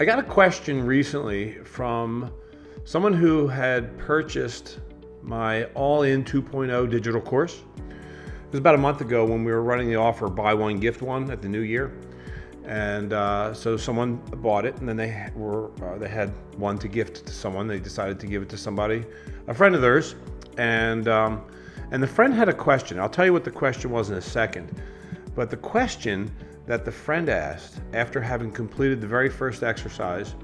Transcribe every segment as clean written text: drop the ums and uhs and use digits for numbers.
I got a question recently from someone who had purchased my All-In 2.0 digital course. It was about a month ago when we were running the offer, buy one, gift one at the new year. And so someone bought it, and then they had one to gift to someone. They decided to give it to somebody, a friend of theirs. And the friend had a question. I'll tell you what the question was in a second. But the question that the friend asked after having completed the very first exercise,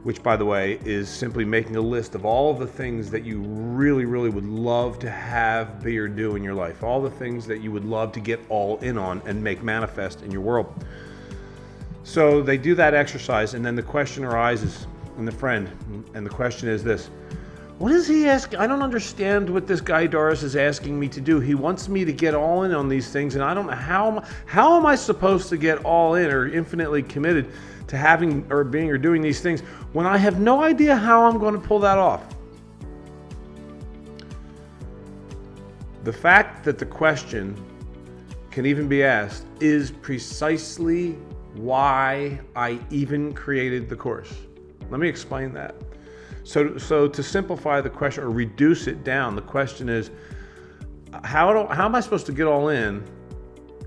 which by the way is simply making a list of all of the things that you really, really would love to have, be, or do in your life, all the things that you would love to get all in on and make manifest in your world. So they do that exercise, and then the question arises in the friend, and the question is this: what is he asking? I don't understand what this guy Dorris is asking me to do. He wants me to get all in on these things, and I don't know how am I supposed to get all in or infinitely committed to having or being or doing these things when I have no idea how I'm going to pull that off. The fact that the question can even be asked is precisely why I even created the course. Let me explain that. So to simplify the question or reduce it down, the question is, how am I supposed to get all in?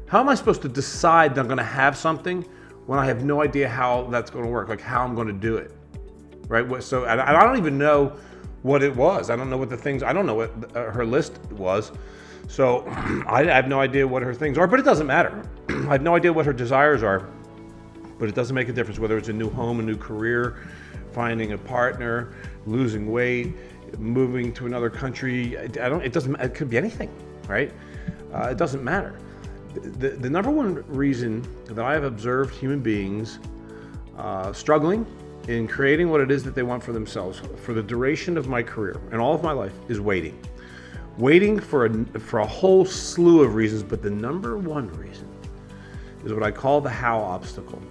How am I supposed to decide that I'm going to have something when I have no idea how that's going to work, like how I'm going to do it, right? So I don't even know what it was. I don't know what the things, I don't know what her list was. So I have no idea what her things are, but it doesn't matter. I have no idea what her desires are, but it doesn't make a difference whether it's a new home, a new career, finding a partner, losing weight, moving to another country. It could be anything, right? It doesn't matter. The number one reason that I have observed human beings struggling in creating what it is that they want for themselves for the duration of my career and all of my life is waiting. Waiting for a whole slew of reasons, but the number one reason is what I call the how obstacle,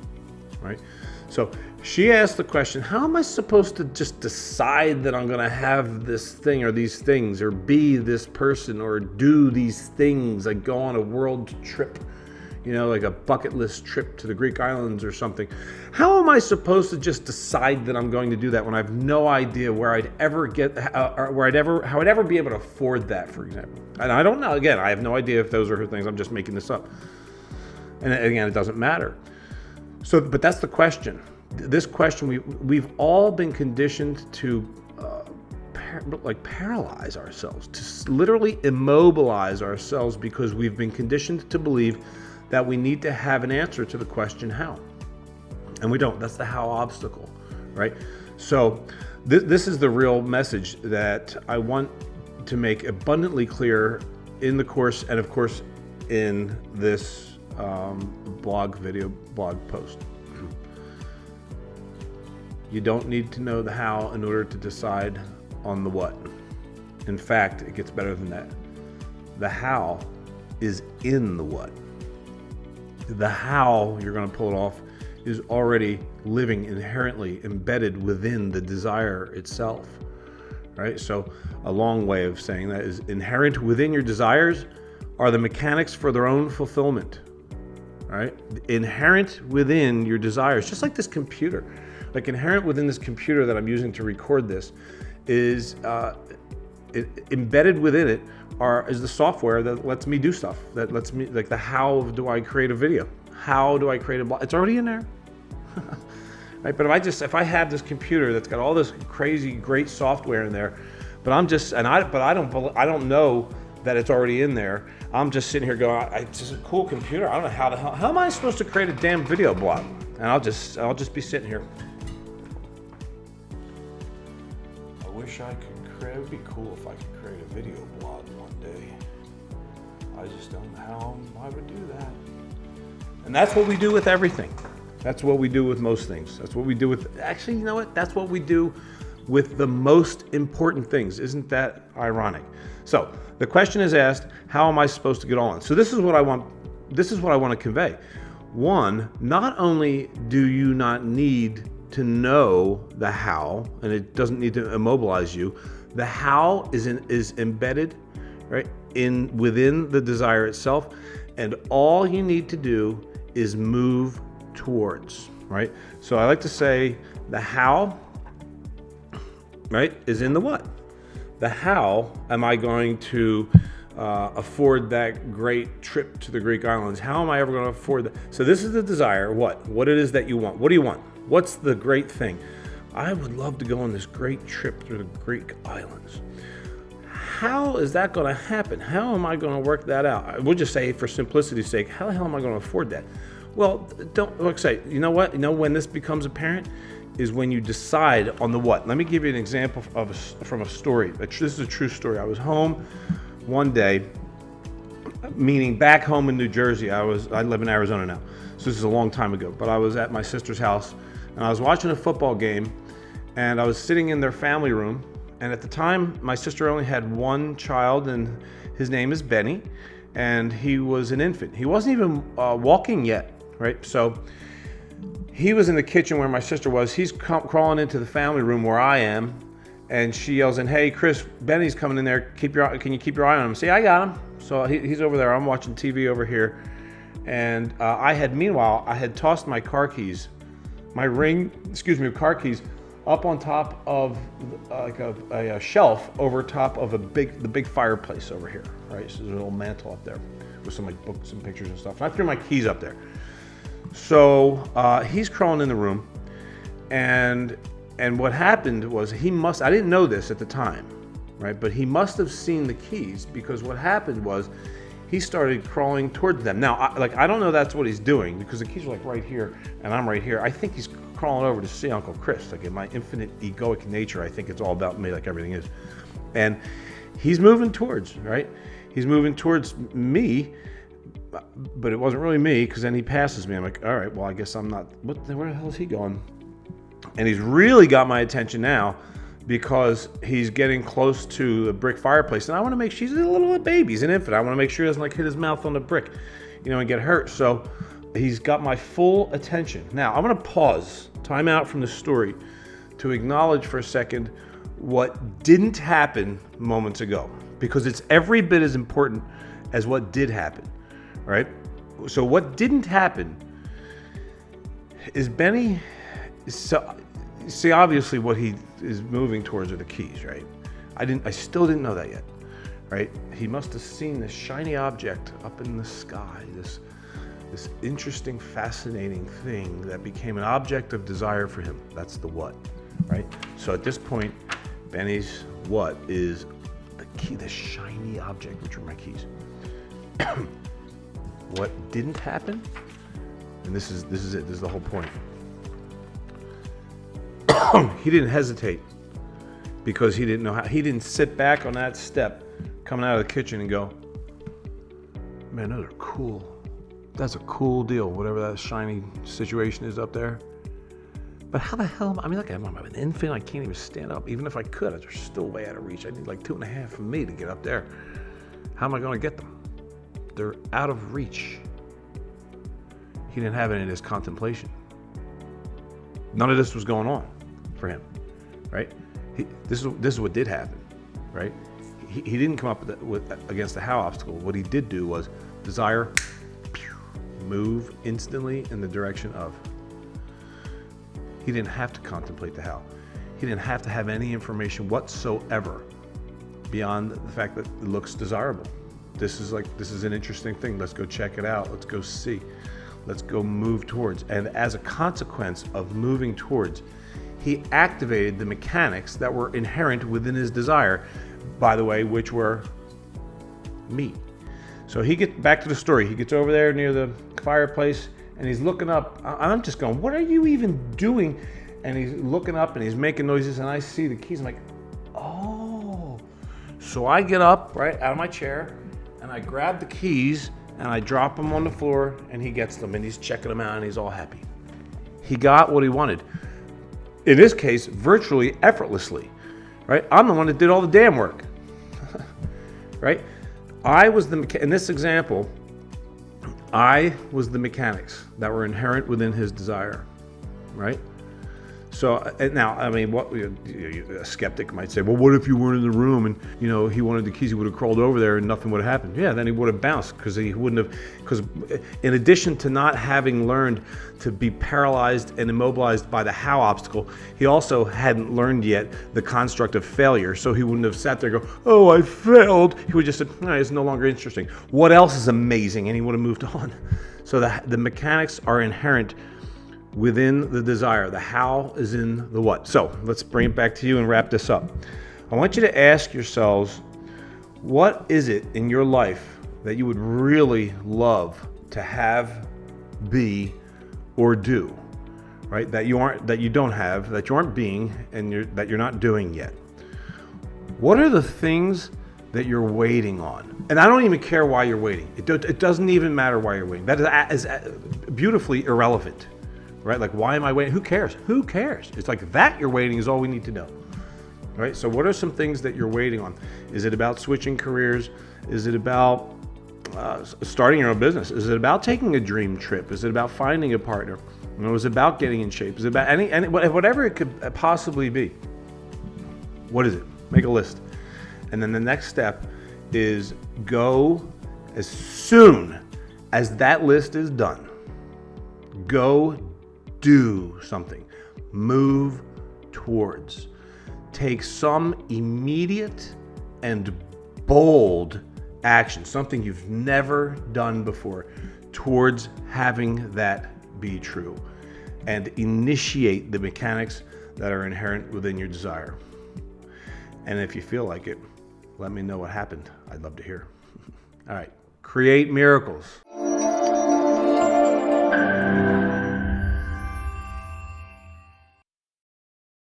right? So she asked the question, how am I supposed to just decide that I'm going to have this thing or these things or be this person or do these things, like go on a world trip, like a bucket list trip to the Greek islands or something? How am I supposed to just decide that I'm going to do that when I have no idea where I'd ever get, how I'd ever be able to afford that, for example? And I don't know, again, I have no idea if those are her things. I'm just making this up. And again, it doesn't matter. So, but that's the question. This question, we've all been conditioned to paralyze ourselves, to literally immobilize ourselves because we've been conditioned to believe that we need to have an answer to the question how. And we don't. That's the how obstacle, right? So this is the real message that I want to make abundantly clear in the course and of course in this blog post. You don't need to know the how in order to decide on the what. In fact, it gets better than that. The how is in the what. The how you're going to pull it off is already living inherently embedded within the desire itself, right? So a long way of saying that is inherent within your desires are the mechanics for their own fulfillment, right? Inherent within your desires, just like this computer. Like inherent within this computer that I'm using to record this is embedded within it is the software that lets me do stuff. That lets me, like the how do I create a video? How do I create a blog? It's already in there. Right? But if I have this computer that's got all this crazy great software in there, but I don't know that it's already in there. I'm just sitting here going, it's just a cool computer. I don't know how am I supposed to create a damn video blog? And I'll just be sitting here. I wish I could create, it would be cool if I could create a video blog one day. I just don't know how I would do that. And that's what we do with everything. That's what we do with most things. That's what we do with, actually, you know what? That's what we do with the most important things. Isn't that ironic? So the question is asked, how am I supposed to get on? So this is what I want to convey. One, not only do you not need to know the how, and it doesn't need to immobilize you, the how is embedded, right, within the desire itself, and all you need to do is move towards. right? So I like to say the how, right, is in the what. The how am I going to afford that great trip to the Greek islands? How am I ever going to afford that? So this is the desire, what it is that you want. What do you want? What's the great thing? I would love to go on this great trip through the Greek islands. How is that going to happen? How am I going to work that out? We'll just say, for simplicity's sake, how the hell am I going to afford that? Well, don't say, you know what? You know when this becomes apparent is when you decide on the what. Let me give you an example from a story. This is a true story. I was home one day, meaning back home in New Jersey. I live in Arizona now, so this is a long time ago. But I was at my sister's house, and I was watching a football game, and I was sitting in their family room. And at the time, my sister only had one child, and his name is Benny, and he was an infant. He wasn't even walking yet, right? So he was in the kitchen where my sister was. He's crawling into the family room where I am, and she yells in, "Hey, Chris, Benny's coming in there. Can you keep your eye on him?" See, I got him. So he's over there. I'm watching TV over here, and meanwhile, I had tossed my car keys, car keys, up on top of like a shelf over top of the big fireplace over here, right? So there's a little mantle up there with some like books and pictures and stuff. And I threw my keys up there. So he's crawling in the room, and what happened was I didn't know this at the time, right? But he must have seen the keys, because what happened was he started crawling towards them. Now, I don't know that's what he's doing, because the keys are like right here and I'm right here. I think he's crawling over to see Uncle Chris. Like, in my infinite egoic nature, I think it's all about me, like everything is. And he's moving towards, right? He's moving towards me, but it wasn't really me, because then he passes me. I'm like, all right, well, I guess I'm not, where the hell is he going? And he's really got my attention now, because he's getting close to the brick fireplace. And I want to make sure, he's a little baby, he's an infant. I want to make sure he doesn't like hit his mouth on the brick, and get hurt. So he's got my full attention. Now, I'm going to pause, time out from the story, to acknowledge for a second what didn't happen moments ago, because it's every bit as important as what did happen, right? So what didn't happen is Benny, see, obviously what he is moving towards are the keys, right? I still didn't know that yet, right? He must have seen this shiny object up in the sky, this interesting, fascinating thing that became an object of desire for him. That's the what, right? So at this point, Benny's what is the key, the shiny object, which are my keys. What didn't happen, and this is it, this is the whole point. He didn't hesitate, because he didn't know how. He didn't sit back on that step coming out of the kitchen and go, "Man, those are cool. That's a cool deal, whatever that shiny situation is up there." But how the hell, look, I'm an infant, I can't even stand up. Even if I could, they're still way out of reach. I need like 2.5 from me to get up there. How am I going to get them? They're out of reach. He didn't have any of this contemplation. None of this was going on for him, right? This is what did happen, right? He didn't come up against the how obstacle. What he did do was desire, move instantly in the direction of. He didn't have to contemplate the how. He didn't have to have any information whatsoever beyond the fact that it looks desirable. This is an interesting thing. Let's go check it out. Let's go see. Let's go move towards. And as a consequence of moving towards, he activated the mechanics that were inherent within his desire, by the way, which were me. So he gets back to the story. He gets over there near the fireplace, and he's looking up. I'm just going, what are you even doing? And he's looking up, and he's making noises, and I see the keys. I'm like, oh. So I get up right out of my chair, and I grab the keys, and I drop them on the floor, and he gets them, and he's checking them out, and he's all happy. He got what he wanted. In this case, virtually effortlessly, right? I'm the one that did all the damn work, right? In this example, I was the mechanics that were inherent within his desire, right? So now, I mean, what a skeptic might say, well, what if you weren't in the room and he wanted the keys, he would have crawled over there and nothing would have happened. Yeah, then he would have bounced because he wouldn't have. Because in addition to not having learned to be paralyzed and immobilized by the how obstacle, he also hadn't learned yet the construct of failure. So he wouldn't have sat there and go, oh, I failed. He would just say, no, it's no longer interesting. What else is amazing? And he would have moved on. So the mechanics are inherent within the desire. The how is in the what. So let's bring it back to you and wrap this up. I want you to ask yourselves, what is it in your life that you would really love to have, be, or do, right? That you don't have, that you aren't being, and that you're not doing yet. What are the things that you're waiting on? And I don't even care why you're waiting. It doesn't even matter why you're waiting. That is beautifully irrelevant. Right? Like, why am I waiting? Who cares? Who cares? It's like that you're waiting is all we need to know. Right? So what are some things that you're waiting on? Is it about switching careers? Is it about starting your own business? Is it about taking a dream trip? Is it about finding a partner? Is it about getting in shape? Is it about any whatever it could possibly be? What is it? Make a list. And then the next step is go as soon as that list is done. Go do something. Move towards. Take some immediate and bold action, something you've never done before, towards having that be true. And initiate the mechanics that are inherent within your desire. And if you feel like it, let me know what happened. I'd love to hear. All right. Create miracles.